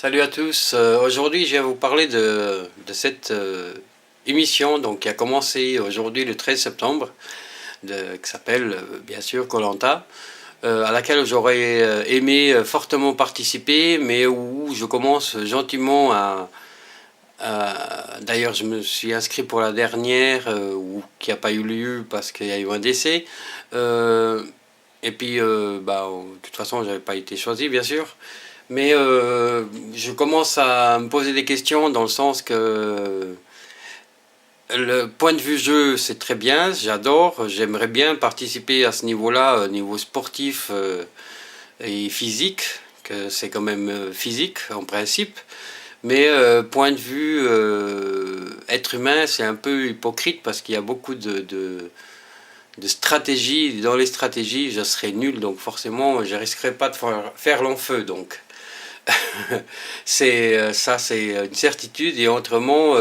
Salut à tous. Aujourd'hui, je vais vous parler de cette émission donc, qui a commencé aujourd'hui le 13 septembre, qui s'appelle bien sûr koh à laquelle j'aurais aimé fortement participer, mais où je commence gentiment D'ailleurs, je me suis inscrit pour la dernière, qui n'a pas eu lieu parce qu'il y a eu un décès. Et puis, de toute façon, je n'avais pas été choisi, bien sûr. Mais je commence à me poser des questions dans le sens que le point de vue jeu, c'est très bien, j'adore, j'aimerais bien participer à ce niveau-là, au niveau sportif et physique, que c'est quand même physique en principe. Mais point de vue être humain, c'est un peu hypocrite parce qu'il y a beaucoup de stratégies. Dans les stratégies, je serais nul, donc forcément, je risquerais pas de faire long feu. Donc, ça, c'est une certitude. Et autrement,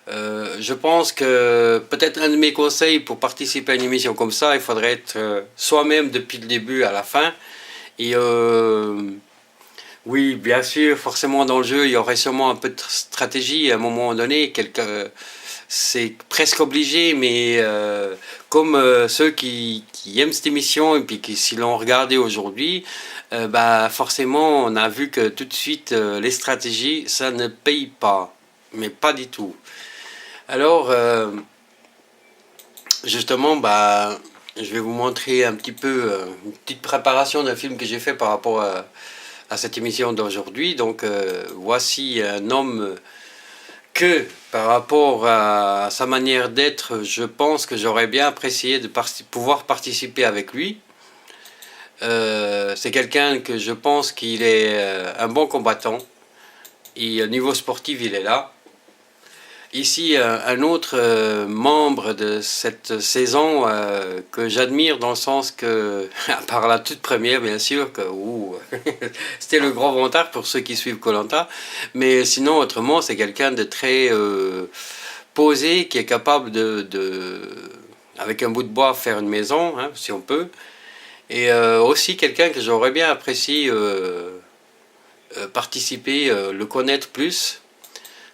je pense que peut-être un de mes conseils pour participer à une émission comme ça, il faudrait être soi-même depuis le début à la fin. Et oui, bien sûr, forcément dans le jeu, il y aurait sûrement un peu de stratégie à un moment donné. C'est presque obligé, mais comme ceux qui aiment cette émission et puis qui s'y l'ont regardé aujourd'hui, forcément on a vu que tout de suite les stratégies, ça ne paye pas, mais pas du tout. Alors justement, je vais vous montrer un petit peu une petite préparation d'un film que j'ai fait par rapport à cette émission d'aujourd'hui. Donc voici un homme que par rapport à sa manière d'être, je pense que j'aurais bien apprécié de pouvoir participer avec lui. C'est quelqu'un que je pense qu'il est un bon combattant et au niveau sportif il est là. Ici un autre membre de cette saison que j'admire dans le sens que, à part la toute première bien sûr, que c'était le grand vantard pour ceux qui suivent koh, mais sinon autrement c'est quelqu'un de très posé, qui est capable avec un bout de bois faire une maison, hein, si on peut, et aussi quelqu'un que j'aurais bien apprécié participer, le connaître plus.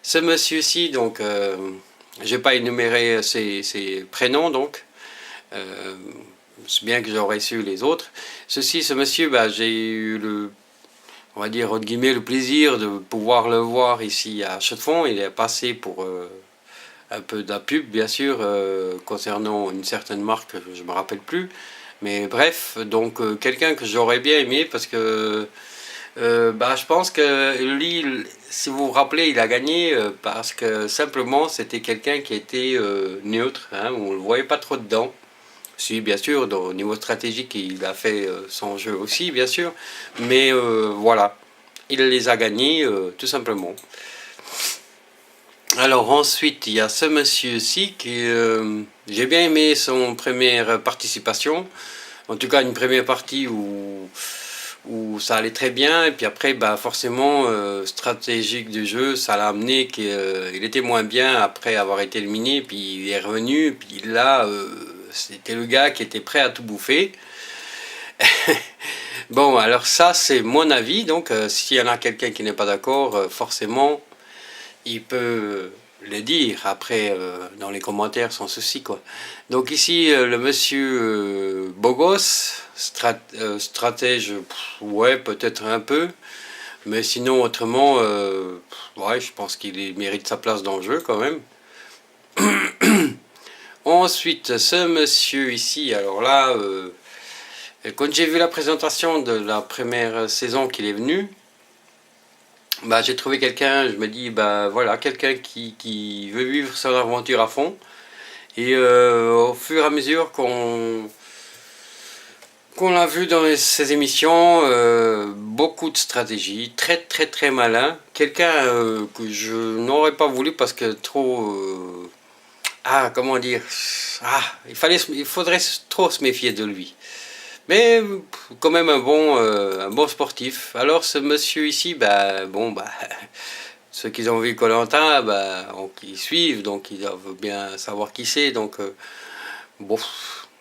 Ce monsieur-ci, donc, je vais pas énumérer ses prénoms, donc, c'est bien que j'aurais su les autres. Ce monsieur, j'ai eu on va dire, entre guillemets, le plaisir de pouvoir le voir ici à Chaux-de-Fonds. Il est passé pour un peu de la pub, bien sûr, concernant une certaine marque, je me rappelle plus. Mais bref, donc quelqu'un que j'aurais bien aimé parce que je pense que lui, si vous vous rappelez, il a gagné parce que simplement c'était quelqu'un qui était neutre, hein, on ne le voyait pas trop dedans. Si, bien sûr, au niveau stratégique, il a fait son jeu aussi, bien sûr, mais voilà, il les a gagnés tout simplement. Alors ensuite, il y a ce monsieur-ci qui, j'ai bien aimé son première participation, en tout cas une première partie où ça allait très bien, et puis après forcément stratégique du jeu, ça l'a amené qu'il était moins bien après avoir été éliminé, puis il est revenu, puis là c'était le gars qui était prêt à tout bouffer. Bon, alors ça c'est mon avis, donc s'il y en a quelqu'un qui n'est pas d'accord, forcément il peut le dire après dans les commentaires sans souci quoi. Donc ici le monsieur Bogos, stratège, ouais peut-être un peu, mais sinon autrement, ouais je pense qu'il mérite sa place dans le jeu quand même. Ensuite ce monsieur ici, alors là, quand j'ai vu la présentation de la première saison qu'il est venu, j'ai trouvé quelqu'un, je me dis, voilà, quelqu'un qui veut vivre son aventure à fond. Et au fur et à mesure qu'on l'a vu dans ces émissions, beaucoup de stratégies, très très très malin. Quelqu'un que je n'aurais pas voulu parce que trop... comment dire, il faudrait trop se méfier de lui. Mais quand même un bon sportif. Alors ce monsieur ici, ceux qui ont vu koh ils suivent, donc ils doivent bien savoir qui c'est. Donc bon,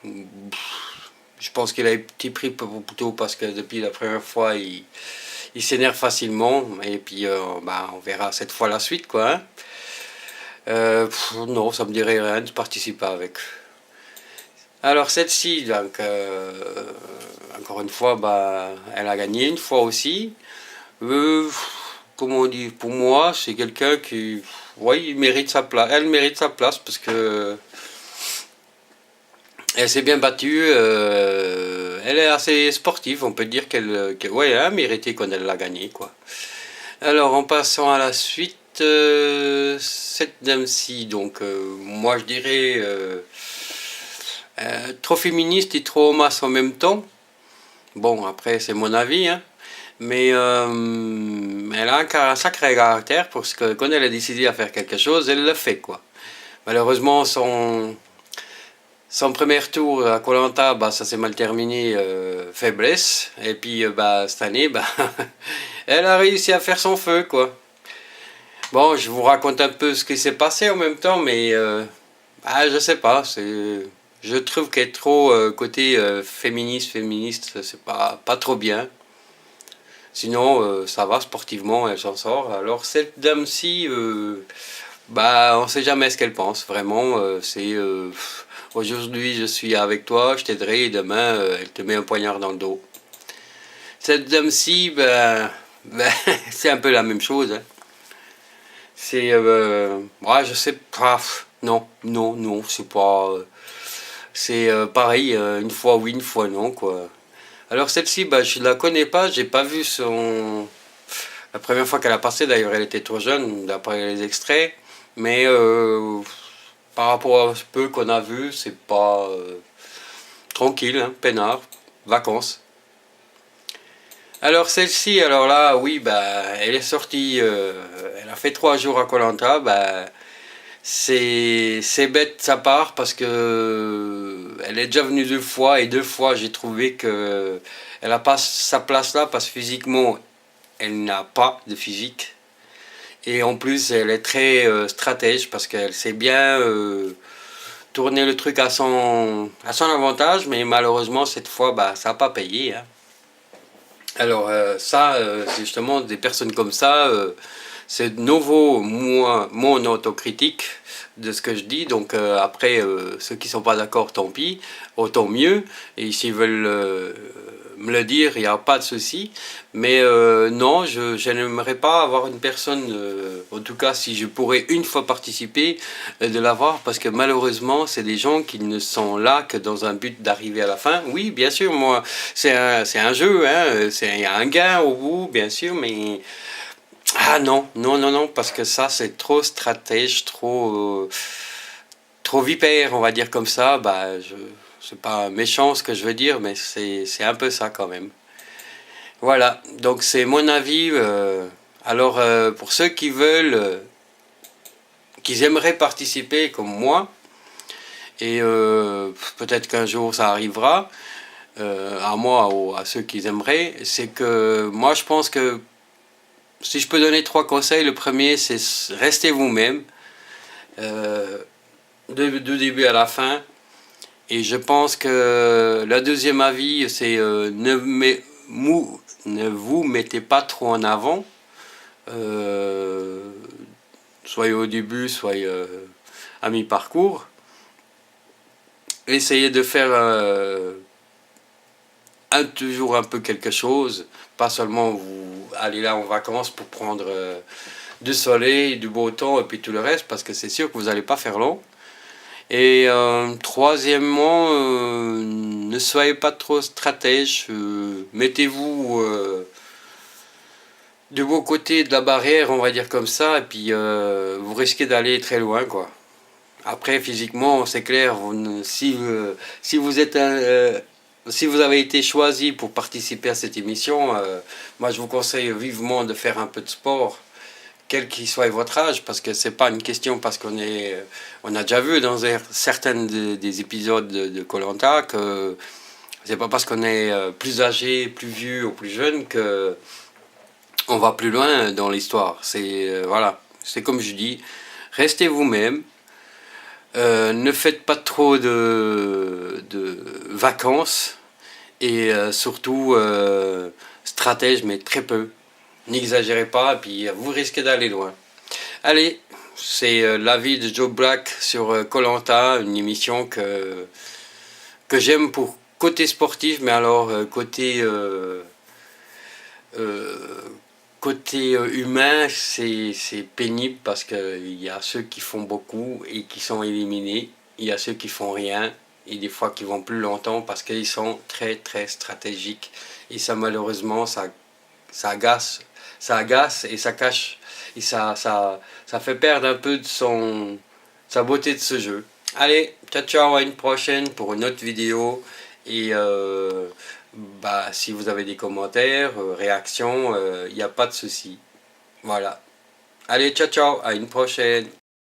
je pense qu'il a été pris plutôt parce que depuis la première fois, il s'énerve facilement, et puis bah, on verra cette fois la suite, quoi. Hein. Non, ça me dirait rien de participer avec. Alors celle-ci, donc, encore une fois, bah, elle a gagné une fois aussi. Euh, Comment on dit, pour moi, c'est quelqu'un qui, ouais, il mérite sa place. Elle mérite sa place parce que elle s'est bien battue. Elle est assez sportive. On peut dire ouais, elle a mérité quand elle l'a gagné, quoi. Alors, en passant à la suite, cette dame-ci, donc, moi, je dirais trop féministe et trop masse en même temps. Bon, après, c'est mon avis, hein. Mais elle a un sacré caractère parce que quand elle a décidé à faire quelque chose, elle le fait, quoi. Malheureusement, son premier tour à koh bah, ça s'est mal terminé, faiblesse. Et puis bah, cette année, bah, elle a réussi à faire son feu, quoi. Bon, je vous raconte un peu ce qui s'est passé en même temps, mais bah, je sais pas. Je trouve qu'être trop côté féministe, c'est pas trop bien. Sinon, ça va, sportivement, elle s'en sort. Alors, cette dame-ci, bah, on sait jamais ce qu'elle pense. Vraiment, aujourd'hui, je suis avec toi, je t'aiderai, et demain, elle te met un poignard dans le dos. Cette dame-ci, ben, c'est un peu la même chose. Hein. C'est. Ouais, je sais pas. Non, non, non, c'est pas. C'est pareil, une fois oui, une fois non, quoi. Alors celle-ci, bah, je la connais pas, j'ai pas vu son. La première fois qu'elle a passé, d'ailleurs, elle était trop jeune, d'après les extraits. Mais par rapport à ce peu qu'on a vu, c'est pas tranquille, hein, peinard, vacances. Alors celle-ci, alors là, oui, bah, elle est sortie, elle a fait 3 jours à koh bah, c'est bête de sa part parce que elle est déjà venue 2 fois et 2 fois j'ai trouvé que elle a pas sa place là parce que physiquement elle n'a pas de physique et en plus elle est très stratège parce qu'elle sait bien tourner le truc à son avantage mais malheureusement cette fois bah, ça n'a pas payé. Hein. Alors ça c'est justement des personnes comme ça c'est de nouveau mon autocritique de ce que je dis. Donc après, ceux qui ne sont pas d'accord, tant pis, autant mieux. Et s'ils veulent me le dire, il n'y a pas de souci. Mais non, je n'aimerais pas avoir une personne, en tout cas si je pourrais une fois participer, de l'avoir. Parce que malheureusement, c'est des gens qui ne sont là que dans un but d'arriver à la fin. Oui, bien sûr, moi, c'est un jeu, hein, il y a un gain au bout, bien sûr, mais... Ah non, non, non, non, parce que ça c'est trop stratège, trop vipère, on va dire comme ça. Bah, c'est pas méchant ce que je veux dire, mais c'est un peu ça quand même. Voilà, donc c'est mon avis. Alors pour ceux qui veulent, qui aimeraient participer comme moi, et peut-être qu'un jour ça arrivera, à moi ou à ceux qui aimeraient, c'est que moi je pense que si je peux donner 3 conseils, le premier c'est restez vous-même, euh, du début à la fin. Et je pense que le deuxième avis c'est ne vous mettez pas trop en avant. Euh, Soyez au début, soyez à mi-parcours. Essayez de faire toujours un peu quelque chose, pas seulement vous aller là en vacances pour prendre du soleil, du beau temps et puis tout le reste, parce que c'est sûr que vous n'allez pas faire long. Et troisièmement, ne soyez pas trop stratège, mettez-vous de vos côtés de la barrière, on va dire comme ça, et puis vous risquez d'aller très loin, quoi. Après, physiquement, c'est clair, si vous êtes si vous avez été choisi pour participer à cette émission, moi je vous conseille vivement de faire un peu de sport, quel qu'il soit votre âge, parce que c'est pas une question parce on a déjà vu dans certains des épisodes de koh que c'est pas parce qu'on est plus âgé, plus vieux ou plus jeune que on va plus loin dans l'histoire. C'est voilà, c'est comme je dis, restez vous-même. Ne faites pas trop de vacances et surtout stratège, mais très peu. N'exagérez pas, et puis vous risquez d'aller loin. Allez, c'est l'avis de Joe Black sur koh une émission que j'aime pour côté sportif, mais alors côté humain, c'est pénible parce qu'il y a ceux qui font beaucoup et qui sont éliminés. Il y a ceux qui font rien et des fois qui vont plus longtemps parce qu'ils sont très très stratégiques. Et ça malheureusement, ça agace et ça cache et ça fait perdre un peu de sa beauté de ce jeu. Allez, ciao ciao, à une prochaine pour une autre vidéo et si vous avez des commentaires, réactions, il n'y a pas de souci. Voilà. Allez, ciao ciao, à une prochaine.